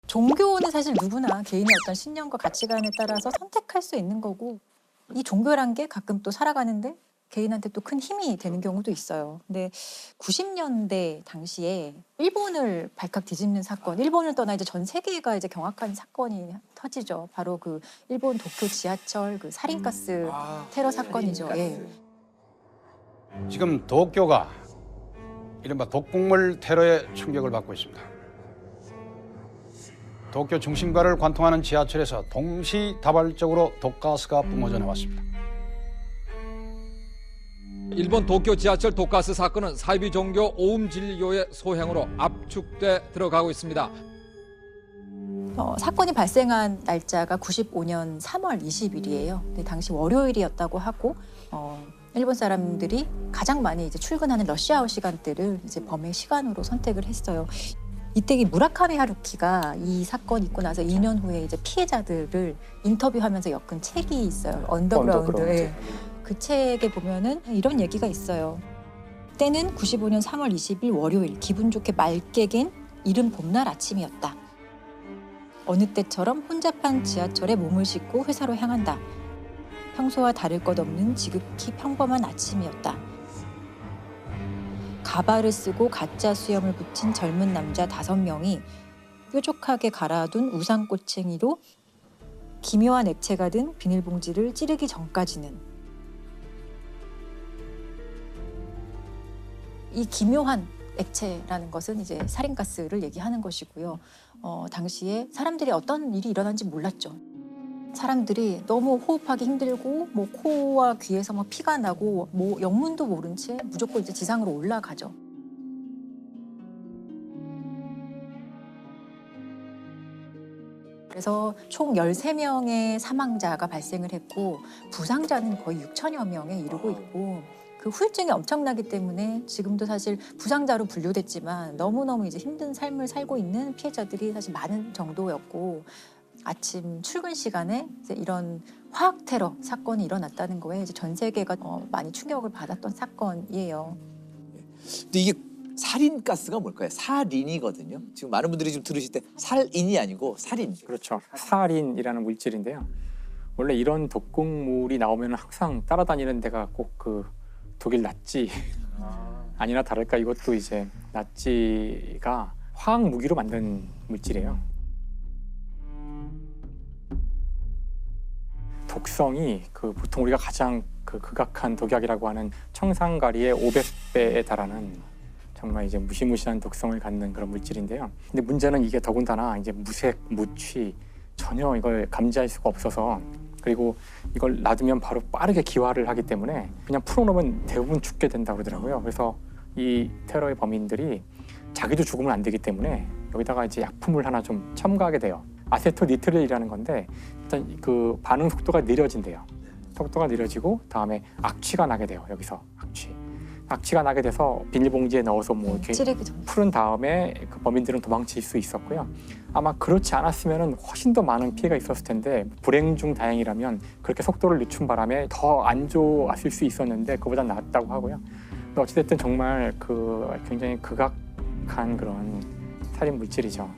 종교는 사실 누구나 개인의 어떤 신념과 가치관에 따라서 선택할 수 있는 거고 이 종교란 게 가끔 또 살아가는데 개인한테 또 큰 힘이 되는 경우도 있어요. 근데 90년대 당시에 일본을 발칵 뒤집는 사건, 일본을 떠나 이제 전 세계가 이제 경악한 사건이 터지죠. 바로 그 일본 도쿄 지하철 그 살인가스 테러 사건이죠. 예. 지금 도쿄가 이른바 독극물 테러의 충격을 받고 있습니다. 도쿄 중심가를 관통하는 지하철에서 동시다발적으로 독가스가 뿜어져 나왔습니다. 일본 도쿄 지하철 독가스 사건은 사이비 종교 오움 진리교의 소행으로 압축돼 들어가고 있습니다. 사건이 발생한 날짜가 95년 3월 20일이에요. 근데 당시 월요일이었다고 하고 일본 사람들이 가장 많이 이제 출근하는 러시아워 시간대를 이제 범행 시간으로 선택을 했어요. 이때 이 무라카미 하루키가 이 사건 있고 나서 2년 후에 이제 피해자들을 인터뷰하면서 엮은 책이 있어요. 언더그라운드. 예. 그 책에 보면은 이런 얘기가 있어요. 때는 95년 3월 20일 월요일 기분 좋게 맑게 갠 이른 봄날 아침이었다. 어느 때처럼 혼잡한 지하철에 몸을 싣고 회사로 향한다. 평소와 다를 것 없는 지극히 평범한 아침이었다. 가발을 쓰고 가짜 수염을 붙인 젊은 남자 5명이 뾰족하게 갈아둔 우산꼬챙이로 기묘한 액체가 든 비닐봉지를 찌르기 전까지는 이 기묘한 액체라는 것은 이제 살인가스를 얘기하는 것이고요. 당시에 사람들이 어떤 일이 일어난지 몰랐죠. 사람들이 너무 호흡하기 힘들고 뭐 코와 귀에서 막 피가 나고 뭐 영문도 모른 채 무조건 이제 지상으로 올라가죠. 그래서 총 13명의 사망자가 발생을 했고 부상자는 거의 6천여 명에 이르고 있고 그 후유증이 엄청나기 때문에 지금도 사실 부상자로 분류됐지만 너무너무 이제 힘든 삶을 살고 있는 피해자들이 사실 많은 정도였고 아침 출근 시간에 이제 이런 화학 테러 사건이 일어났다는 거에 이제 전 세계가 많이 충격을 받았던 사건이에요. 근데 이게 살인가스가 뭘까요? 살인이거든요. 지금 많은 분들이 지금 들으실 때 살인이 아니고 살인. 그렇죠. 사린이라는 물질인데요. 원래 이런 독극물이 나오면 항상 따라다니는 데가 꼭 그 독일 나치 아니나 다를까 이것도 이제 나치가 화학 무기로 만든 물질이에요. 독성이 그 보통 우리가 가장 그 극악한 독약이라고 하는 청산가리의 500배에 달하는 정말 이제 무시무시한 독성을 갖는 그런 물질인데요. 근데 문제는 이게 더군다나 이제 무색, 무취 전혀 이걸 감지할 수가 없어서 그리고 이걸 놔두면 바로 빠르게 기화를 하기 때문에 그냥 풀어놓으면 대부분 죽게 된다고 그러더라고요. 그래서 이 테러의 범인들이 자기도 죽으면 안 되기 때문에 여기다가 이제 약품을 하나 좀 첨가하게 돼요. 아세토니트릴이라는 건데 일단 그 반응 속도가 느려진대요. 속도가 느려지고 다음에 악취가 나게 돼요. 여기서 악취가 나게 돼서 비닐봉지에 넣어서 뭐 이렇게 풀은 다음에 그 범인들은 도망칠 수 있었고요. 아마 그렇지 않았으면 훨씬 더 많은 피해가 있었을 텐데 불행 중 다행이라면 그렇게 속도를 늦춘 바람에 더 안 좋았을 수 있었는데 그보다 낫다고 하고요. 어찌됐든 정말 그 굉장히 극악한 그런 살인 물질이죠.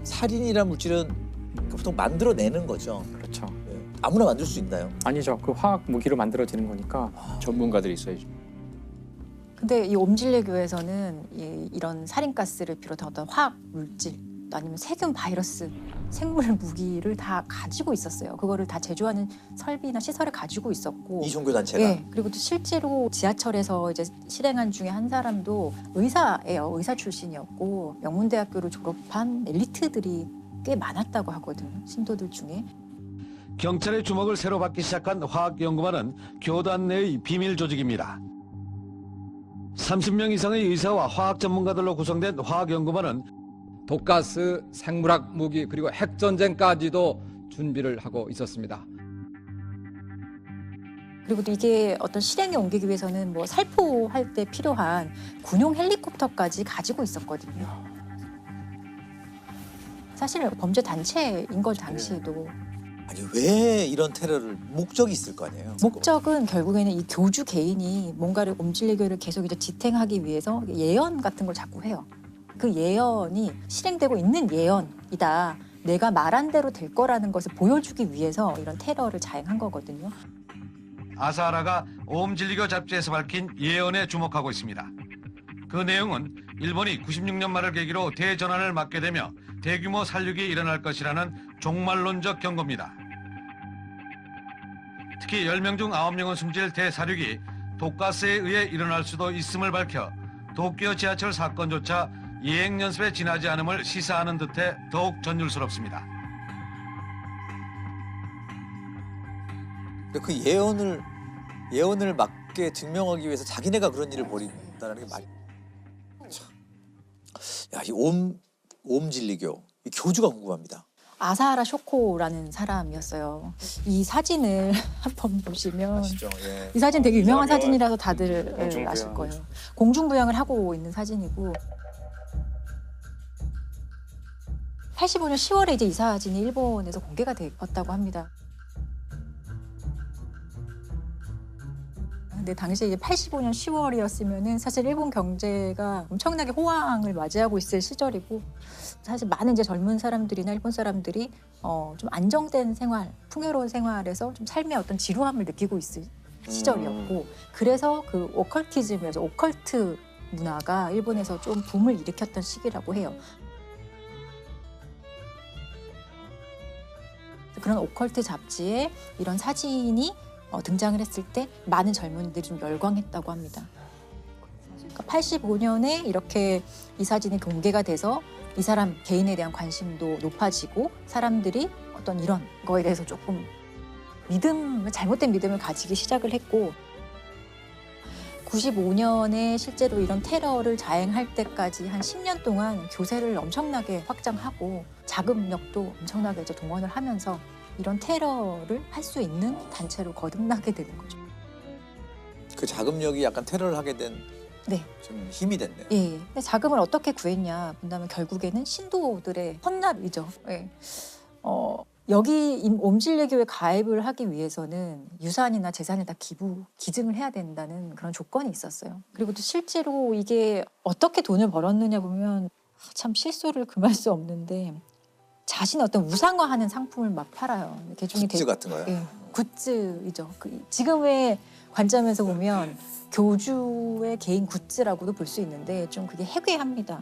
살인이라는 물질은 보통 만들어내는 거죠. 그렇죠. 아무나 만들 수 있나요? 아니죠. 그 화학 무기로 만들어지는 거니까 전문가들이 있어야죠. 근데 이 옴질레교에서는 이런 살인가스를 비롯한 어떤 화학 물질 아니면 세균, 바이러스, 생물 무기를 다 가지고 있었어요. 그거를 다 제조하는 설비나 시설을 가지고 있었고 이 종교 단체가. 예, 그리고 또 실제로 지하철에서 이제 실행한 중에 한 사람도 의사예요. 의사 출신이었고 명문대학교를 졸업한 엘리트들이 꽤 많았다고 하거든요. 신도들 중에. 경찰의 주목을 새로 받기 시작한 화학연구반은 교단 내의 비밀 조직입니다. 30명 이상의 의사와 화학 전문가들로 구성된 화학연구반은 독가스, 생물학 무기 그리고 핵전쟁까지도 준비를 하고 있었습니다. 그리고 또 이게 어떤 실행에 옮기기 위해서는 뭐 살포할 때 필요한 군용 헬리콥터까지 가지고 있었거든요. 사실 범죄 단체인 거 당시에도. 아니 왜 이런 테러를 목적이 있을 거 아니에요? 목적은 결국에는 이 교주 개인이 뭔가를 옴질레교를 계속 이제 지탱하기 위해서 예언 같은 걸 자꾸 해요. 그 예언이 실행되고 있는 예언이다. 내가 말한 대로 될 거라는 것을 보여주기 위해서 이런 테러를 자행한 거거든요. 아사하라가 오음진리교 잡지에서 밝힌 예언에 주목하고 있습니다. 그 내용은 일본이 96년 말을 계기로 대전환을 맞게 되며 대규모 살육이 일어날 것이라는 종말론적 경고입니다. 특히 10명 중 9명은 숨질 대살육이 독가스에 의해 일어날 수도 있음을 밝혀 도쿄 지하철 사건조차 예행 연습에 지나지 않음을 시사하는 듯해 더욱 전율스럽습니다. 근데 그 예언을 맞게 증명하기 위해서 자기네가 그런 일을 벌인다는 게 말이 참. 야, 이 오음진리교 이 교주가 궁금합니다. 아사하라 쇼코라는 사람이었어요. 이 사진을 한번 보시면 아시죠? 예. 이 사진 되게 유명한 이상해요. 사진이라서 다들 공중부양. 아실 거예요. 공중부양을 하고 있는 사진이고 85년 10월에 이제 이 사진이 일본에서 공개가 되었다고 합니다. 근데 당시에 이제 85년 10월이었으면은 사실 일본 경제가 엄청나게 호황을 맞이하고 있을 시절이고 사실 많은 이제 젊은 사람들이나 일본 사람들이 좀 안정된 생활, 풍요로운 생활에서 좀 삶의 어떤 지루함을 느끼고 있을 시절이었고 그래서 그 오컬티즘에서 오컬트 문화가 일본에서 좀 붐을 일으켰던 시기라고 해요. 그런 오컬트 잡지에 이런 사진이 등장을 했을 때 많은 젊은이들이 좀 열광했다고 합니다. 그러니까 85년에 이렇게 이 사진이 공개가 돼서 이 사람 개인에 대한 관심도 높아지고 사람들이 어떤 이런 거에 대해서 조금 잘못된 믿음을 가지기 시작을 했고 95년에 실제로 이런 테러를 자행할 때까지 한 10년 동안 교세를 엄청나게 확장하고 자금력도 엄청나게 이제 동원을 하면서 이런 테러를 할 수 있는 단체로 거듭나게 되는 거죠. 그 자금력이 약간 테러를 하게 된 네. 좀 힘이 됐네요. 예. 근데 자금을 어떻게 구했냐 본다면 결국에는 신도들의 헌납이죠. 예. 여기 옴진리교에 가입을 하기 위해서는 유산이나 재산을 다 기증을 해야 된다는 그런 조건이 있었어요. 그리고 또 실제로 이게 어떻게 돈을 벌었느냐 보면 참 실소를 금할 수 없는데 자신의 어떤 우상화하는 상품을 막 팔아요. 개중이 굿즈 같은 거요? 예, 굿즈이죠. 지금의 관점에서 보면 교주의 개인 굿즈라고도 볼 수 있는데 좀 그게 해괴합니다.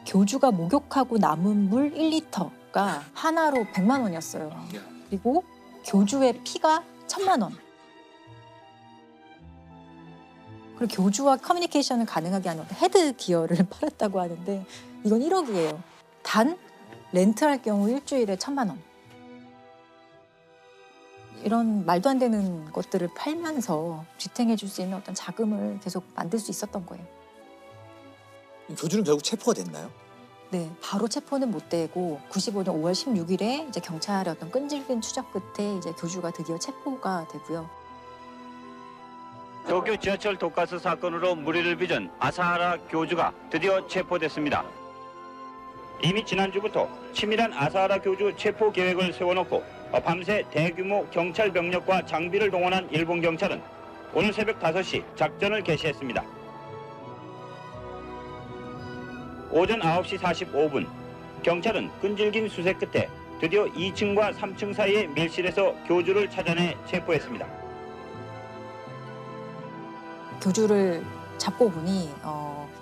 교주가 목욕하고 남은 물 1리터가 하나로 100만 원이었어요. 그리고 교주의 피가 1000만 원. 그리고 교주와 커뮤니케이션을 가능하게 하는 헤드 기어를 팔았다고 하는데 이건 1억이에요. 단 렌트할 경우 일주일에 1000만 원. 이런 말도 안 되는 것들을 팔면서 지탱해 줄 수 있는 어떤 자금을 계속 만들 수 있었던 거예요. 교주는 결국 체포가 됐나요? 네, 바로 체포는 못 되고 95년 5월 16일에 이제 경찰의 어떤 끈질긴 추적 끝에 이제 교주가 드디어 체포가 되고요. 도쿄 지하철 독가스 사건으로 무리를 빚은 아사하라 교주가 드디어 체포됐습니다. 이미 지난주부터 치밀한 아사하라 교주 체포 계획을 세워놓고 밤새 대규모 경찰 병력과 장비를 동원한 일본 경찰은 오늘 새벽 5시 작전을 개시했습니다. 오전 9시 45분 경찰은 끈질긴 수색 끝에 드디어 2층과 3층 사이의 밀실에서 교주를 찾아내 체포했습니다. 교주를 잡고 보니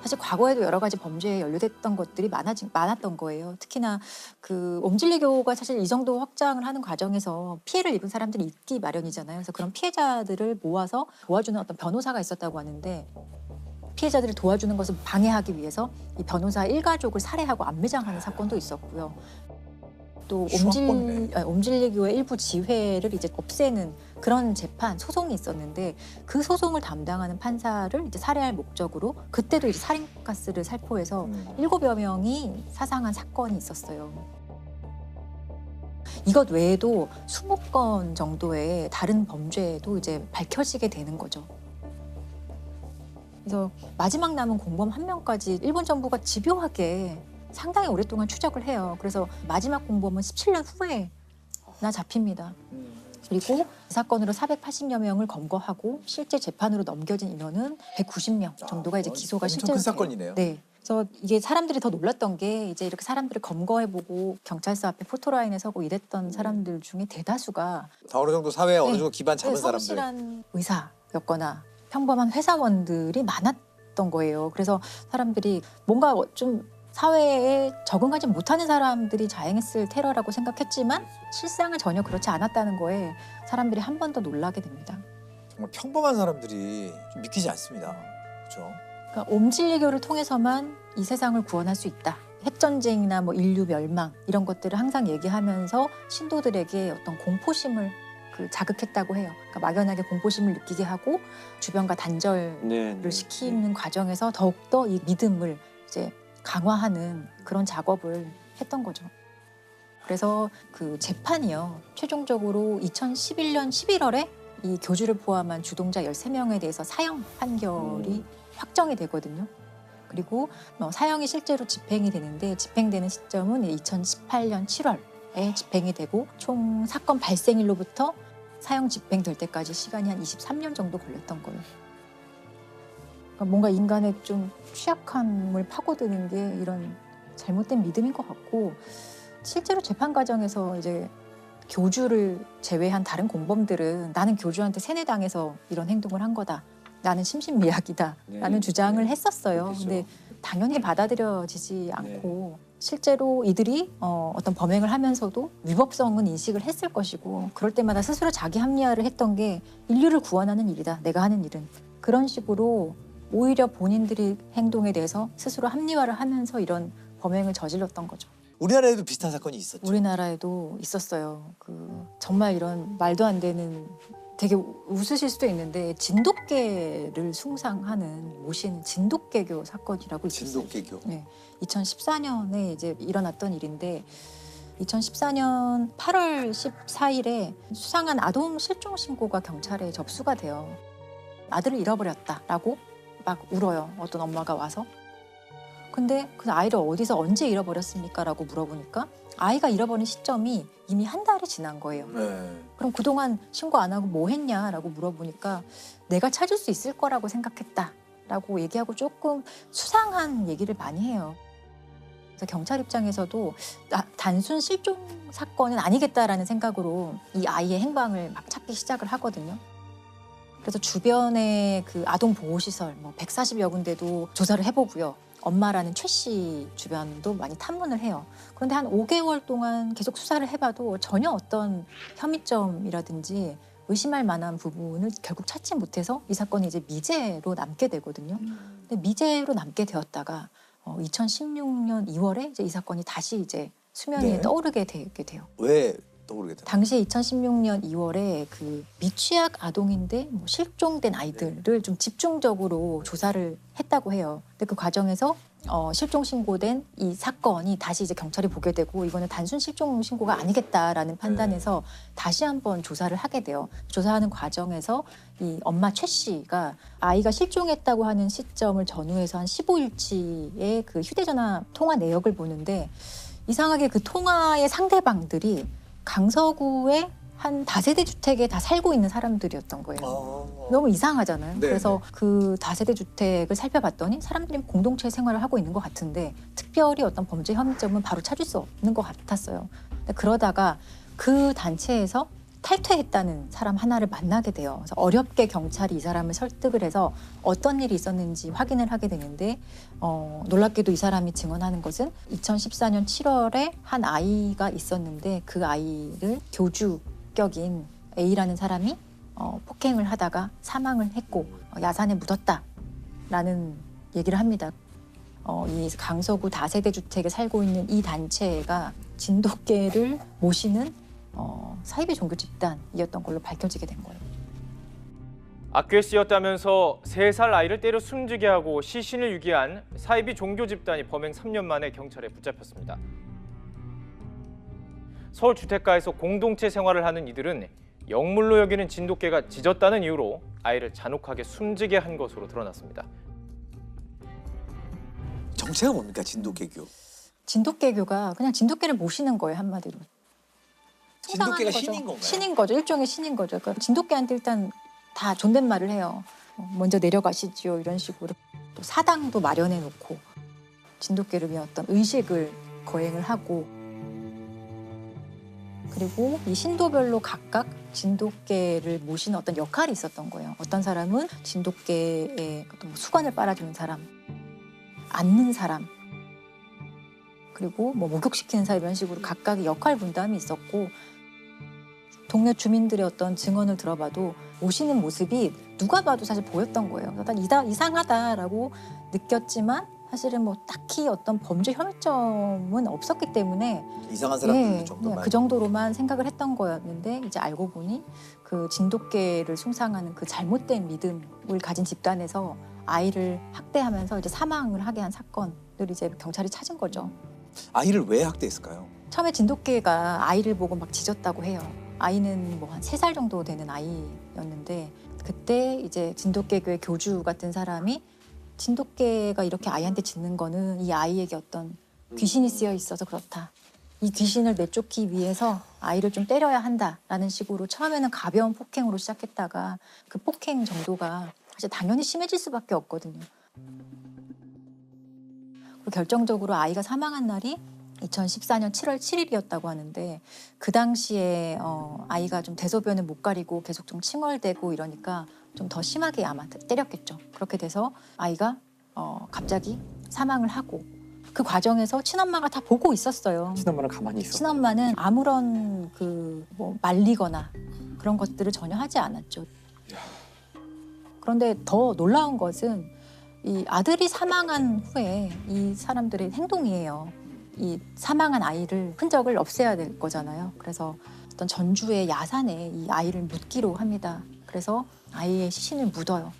사실 과거에도 여러 가지 범죄에 연루됐던 것들이 많았던 거예요. 특히나 그 옴진리교가 사실 이 정도 확장을 하는 과정에서 피해를 입은 사람들이 있기 마련이잖아요. 그래서 그런 피해자들을 모아서 도와주는 어떤 변호사가 있었다고 하는데 피해자들을 도와주는 것을 방해하기 위해서 이 변호사 일가족을 살해하고 암매장하는 사건도 있었고요. 또 옴진리교의 일부 지회를 이제 없애는 그런 재판 소송이 있었는데 그 소송을 담당하는 판사를 이제 살해할 목적으로 그때도 이제 살인가스를 살포해서 7여 명이 사상한 사건이 있었어요. 이것 외에도 20건 정도의 다른 범죄도 이제 밝혀지게 되는 거죠. 그래서 마지막 남은 공범 1명까지 일본 정부가 집요하게 상당히 오랫동안 추적을 해요. 그래서 마지막 공범은 17년 후에나 잡힙니다. 그리고 이 사건으로 480여 명을 검거하고 실제 재판으로 넘겨진 인원은 190명 정도가 이제 기소가 엄청 실제로 큰 돼요. 사건이네요. 네. 그래서 이게 사람들이 더 놀랐던 게 이제 이렇게 사람들을 검거해보고 경찰서 앞에 포토라인에 서고 이랬던 사람들 중에 대다수가 다 어느 정도 사회에 어느 네. 정도 기반 잡은 사람들. 성실한 의사였거나 평범한 회사원들이 많았던 거예요. 그래서 사람들이 뭔가 좀 사회에 적응하지 못하는 사람들이 자행했을 테러라고 생각했지만 실상은 전혀 그렇지 않았다는 거에 사람들이 한 번 더 놀라게 됩니다. 정말 평범한 사람들이 좀 믿기지 않습니다. 그렇죠? 그러니까 옴진리교를 통해서만 이 세상을 구원할 수 있다. 핵전쟁이나 뭐 인류 멸망 이런 것들을 항상 얘기하면서 신도들에게 어떤 공포심을 자극했다고 해요. 그러니까 막연하게 공포심을 느끼게 하고 주변과 단절을 시키는 과정에서 더욱더 이 믿음을 이제 강화하는 그런 작업을 했던 거죠. 그래서 그 재판이요. 최종적으로 2011년 11월에 이 교주를 포함한 주동자 13명에 대해서 사형 판결이 확정이 되거든요. 그리고 사형이 실제로 집행이 되는데 집행되는 시점은 2018년 7월에 집행이 되고 총 사건 발생일로부터 사형 집행될 때까지 시간이 한 23년 정도 걸렸던 거예요. 그러니까 뭔가 인간의 좀 취약함을 파고드는 게 이런 잘못된 믿음인 것 같고 실제로 재판 과정에서 이제 교주를 제외한 다른 공범들은 나는 교주한테 세뇌당해서 이런 행동을 한 거다. 나는 심신미약이다. 라는 주장을 했었어요. 그렇겠죠. 근데 당연히 받아들여지지 않고 실제로 이들이 어떤 범행을 하면서도 위법성은 인식을 했을 것이고 그럴 때마다 스스로 자기 합리화를 했던 게 인류를 구원하는 일이다. 내가 하는 일은. 그런 식으로 오히려 본인들이 행동에 대해서 스스로 합리화를 하면서 이런 범행을 저질렀던 거죠. 우리나라에도 비슷한 사건이 있었죠. 우리나라에도 있었어요. 정말 이런 말도 안 되는 되게 웃으실 수도 있는데 진돗개를 숭상하는 모시는 진돗개교 사건이라고 있었어요. 진돗개교. 네, 2014년에 이제 일어났던 일인데 2014년 8월 14일에 수상한 아동 실종 신고가 경찰에 접수가 돼요. 아들을 잃어버렸다라고 막 울어요. 어떤 엄마가 와서. 근데 그 아이를 어디서 언제 잃어버렸습니까? 라고 물어보니까 아이가 잃어버린 시점이 이미 한 달이 지난 거예요. 네. 그럼 그동안 신고 안 하고 뭐 했냐라고 물어보니까 내가 찾을 수 있을 거라고 생각했다라고 얘기하고 조금 수상한 얘기를 많이 해요. 그래서 경찰 입장에서도 단순 실종 사건은 아니겠다라는 생각으로 이 아이의 행방을 막 찾기 시작을 하거든요. 그래서 주변의 그 아동 보호시설 140여 군데도 조사를 해보고요. 엄마라는 최 씨 주변도 많이 탐문을 해요. 그런데 한 5개월 동안 계속 수사를 해봐도 전혀 어떤 혐의점이라든지 의심할 만한 부분을 결국 찾지 못해서 이 사건이 이제 미제로 남게 되거든요. 근데 미제로 남게 되었다가 2016년 2월에 이제 이 사건이 다시 이제 수면 위에 떠오르게 되게 돼요. 왜 떠오르게 되나요? 당시에 2016년 2월에 그 미취학 아동인데 실종된 아이들을 좀 집중적으로 조사를 했다고 해요. 근데 그 과정에서 실종 신고된 이 사건이 다시 이제 경찰이 보게 되고 이거는 단순 실종 신고가 아니겠다라는 판단에서 다시 한번 조사를 하게 돼요. 조사하는 과정에서 이 엄마 최 씨가 아이가 실종했다고 하는 시점을 전후해서 한 15일치의 그 휴대전화 통화 내역을 보는데 이상하게 그 통화의 상대방들이 강서구의 한 다세대 주택에 다 살고 있는 사람들이었던 거예요. 너무 이상하잖아요. 네, 그래서 그 다세대 주택을 살펴봤더니 사람들이 공동체 생활을 하고 있는 것 같은데 특별히 어떤 범죄 혐의점은 바로 찾을 수 없는 것 같았어요. 근데 그러다가 그 단체에서 탈퇴했다는 사람 하나를 만나게 돼요. 그래서 어렵게 경찰이 이 사람을 설득을 해서 어떤 일이 있었는지 확인을 하게 되는데 놀랍게도 이 사람이 증언하는 것은 2014년 7월에 한 아이가 있었는데 그 아이를 교주격인 A라는 사람이 폭행을 하다가 사망을 했고 야산에 묻었다라는 얘기를 합니다. 이 강서구 다세대 주택에 살고 있는 이 단체가 진돗개를 모시는 사이비 종교 집단이었던 걸로 밝혀지게 된 거예요. 악귀에 씌였다면서 3살 아이를 때려 숨지게 하고 시신을 유기한 사이비 종교 집단이 범행 3년 만에 경찰에 붙잡혔습니다. 서울 주택가에서 공동체 생활을 하는 이들은 영물로 여기는 진돗개가 짖었다는 이유로 아이를 잔혹하게 숨지게 한 것으로 드러났습니다. 정체가 뭡니까 진돗개교? 진돗개교가 그냥 진돗개를 모시는 거예요, 한마디로. 진돗개가 거죠. 신인 건가요? 신인 거죠. 일종의 신인 거죠. 그러니까 진돗개한테 일단 다 존댓말을 해요. 먼저 내려가시지요 이런 식으로. 또 사당도 마련해 놓고 진돗개를 위한 어떤 의식을 거행을 하고 그리고 이 신도별로 각각 진돗개를 모시는 어떤 역할이 있었던 거예요. 어떤 사람은 진돗개의 어떤 수건을 빨아주는 사람, 앉는 사람, 그리고 뭐 목욕시키는 사람 이런 식으로 각각의 역할 분담이 있었고 동네 주민들의 어떤 증언을 들어봐도 모시는 모습이 누가 봐도 사실 보였던 거예요. 일단 이상하다라고 느꼈지만 사실은 뭐 딱히 어떤 범죄 혐의점은 없었기 때문에 이상한 사람 부르는 정도만. 그 정도로만 생각을 했던 거였는데 이제 알고 보니 그 진돗개를 숭상하는 그 잘못된 믿음을 가진 집단에서 아이를 학대하면서 이제 사망을 하게 한 사건을 이제 경찰이 찾은 거죠. 아이를 왜 학대했을까요? 처음에 진돗개가 아이를 보고 막 짖었다고 해요. 아이는 뭐 한 3살 정도 되는 아이였는데 그때 이제 진돗개교회 교주 같은 사람이 진돗개가 이렇게 아이한테 짖는 거는 이 아이에게 어떤 귀신이 쓰여 있어서 그렇다. 이 귀신을 내쫓기 위해서 아이를 좀 때려야 한다라는 식으로 처음에는 가벼운 폭행으로 시작했다가 그 폭행 정도가 사실 당연히 심해질 수밖에 없거든요. 그리고 결정적으로 아이가 사망한 날이 2014년 7월 7일이었다고 하는데 그 당시에 아이가 좀 대소변을 못 가리고 계속 좀 칭얼대고 이러니까 좀 더 심하게 아마 때렸겠죠. 그렇게 돼서 아이가 갑자기 사망을 하고 그 과정에서 친엄마가 다 보고 있었어요. 친엄마는 가만히 있어. 친엄마는 아무런 그 뭐 말리거나 그런 것들을 전혀 하지 않았죠. 그런데 더 놀라운 것은 이 아들이 사망한 후에 이 사람들의 행동이에요. 이 사망한 아이를 흔적을 없애야 될 거잖아요. 그래서 어떤 전주의 야산에 이 아이를 묻기로 합니다. 그래서 아이의 시신을 묻어요.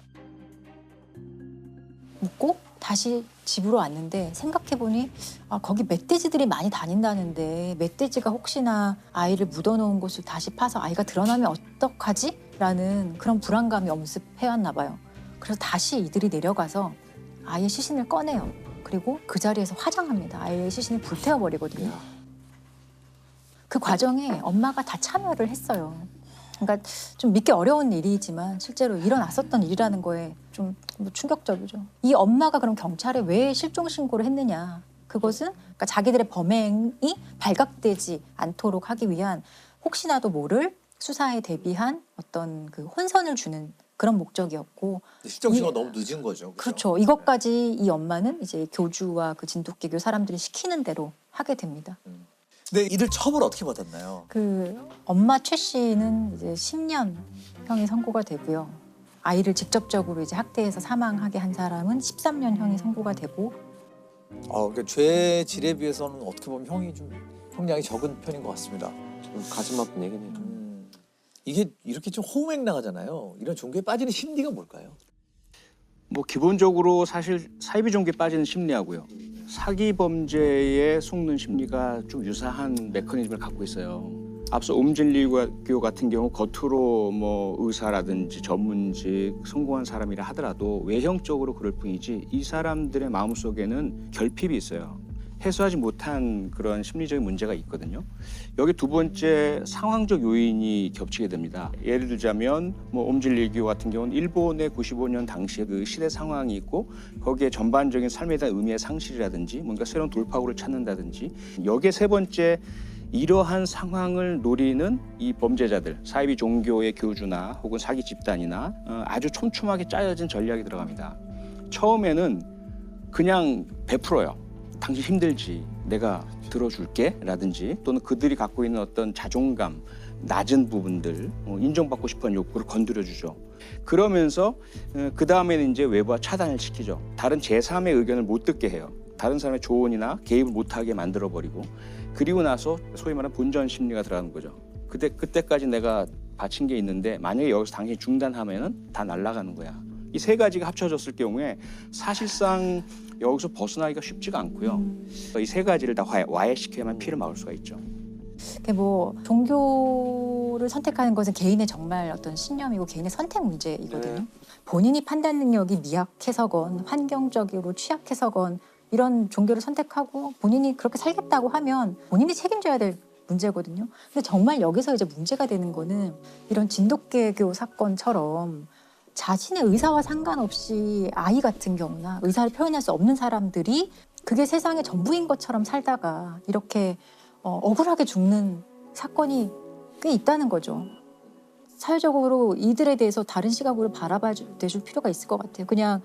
묻고 다시 집으로 왔는데 생각해보니 거기 멧돼지들이 많이 다닌다는데 멧돼지가 혹시나 아이를 묻어놓은 곳을 다시 파서 아이가 드러나면 어떡하지? 라는 그런 불안감이 엄습해왔나 봐요. 그래서 다시 이들이 내려가서 아이의 시신을 꺼내요. 그리고 그 자리에서 화장합니다. 아이의 시신을 불태워버리거든요. 그 과정에 엄마가 다 참여를 했어요. 그러니까 좀 믿기 어려운 일이지만 실제로 일어났었던 일이라는 거에 좀 충격적이죠. 이 엄마가 그럼 경찰에 왜 실종 신고를 했느냐. 그것은 그러니까 자기들의 범행이 발각되지 않도록 하기 위한 혹시나도 모를 수사에 대비한 어떤 그 혼선을 주는 그런 목적이었고. 실종 신고가 너무 늦은 거죠. 그렇죠. 이것까지 이 엄마는 이제 교주와 그 진돗개교 사람들이 시키는 대로 하게 됩니다. 근데 이들 처벌 어떻게 받았나요? 그 엄마 최 씨는 이제 10년 형이 선고가 되고요. 아이를 직접적으로 이제 학대해서 사망하게 한 사람은 13년 형이 선고가 되고. 그러니까 죄 질에 비해서는 어떻게 보면 형이 좀 형량이 적은 편인 것 같습니다. 좀 가슴 아픈 얘기네요. 이게 이렇게 좀 호응행랑하잖아요. 이런 종교에 빠지는 심리가 뭘까요? 뭐 기본적으로 사실 사이비 종교에 빠지는 심리하고요. 사기 범죄에 속는 심리가 좀 유사한 메커니즘을 갖고 있어요. 앞서 옴진리교 같은 경우 겉으로 뭐 의사라든지 전문직 성공한 사람이라 하더라도 외형적으로 그럴 뿐이지 이 사람들의 마음속에는 결핍이 있어요. 해소하지 못한 그런 심리적인 문제가 있거든요. 여기 두 번째 상황적 요인이 겹치게 됩니다. 예를 들자면 뭐 옴진리교 같은 경우는 일본의 95년 당시의 그 시대 상황이 있고 거기에 전반적인 삶에 대한 의미의 상실이라든지 뭔가 새로운 돌파구를 찾는다든지 여기에 세 번째 이러한 상황을 노리는 이 범죄자들, 사이비 종교의 교주나 혹은 사기 집단이나 아주 촘촘하게 짜여진 전략이 들어갑니다. 처음에는 그냥 베풀어요. 당신 힘들지, 내가 들어줄게 라든지 또는 그들이 갖고 있는 어떤 자존감, 낮은 부분들, 인정받고 싶은 욕구를 건드려주죠. 그러면서 그 다음에는 이제 외부와 차단을 시키죠. 다른 제3의 의견을 못 듣게 해요. 다른 사람의 조언이나 개입을 못하게 만들어버리고 그리고 나서 소위 말하는 본전 심리가 들어가는 거죠. 그때까지 내가 바친 게 있는데 만약에 여기서 당신이 중단하면은 다 날아가는 거야. 이 세 가지가 합쳐졌을 경우에 사실상 여기서 벗어나기가 쉽지가 않고요. 이 세 가지를 다 와해시켜야만 피를 막을 수가 있죠. 뭐 종교를 선택하는 것은 개인의 정말 어떤 신념이고 개인의 선택 문제이거든요. 본인이 판단 능력이 미약해서건 환경적으로 취약해서건 이런 종교를 선택하고 본인이 그렇게 살겠다고 하면 본인이 책임져야 될 문제거든요. 근데 정말 여기서 이제 문제가 되는 거는 이런 진돗개교 사건처럼 자신의 의사와 상관없이 아이 같은 경우나 의사를 표현할 수 없는 사람들이 그게 세상의 전부인 것처럼 살다가 이렇게 억울하게 죽는 사건이 꽤 있다는 거죠. 사회적으로 이들에 대해서 다른 시각으로 바라봐 줄 필요가 있을 것 같아요. 그냥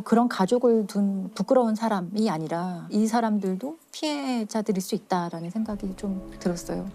그런 가족을 둔 부끄러운 사람이 아니라 이 사람들도 피해자들일 수 있다라는 생각이 좀 들었어요.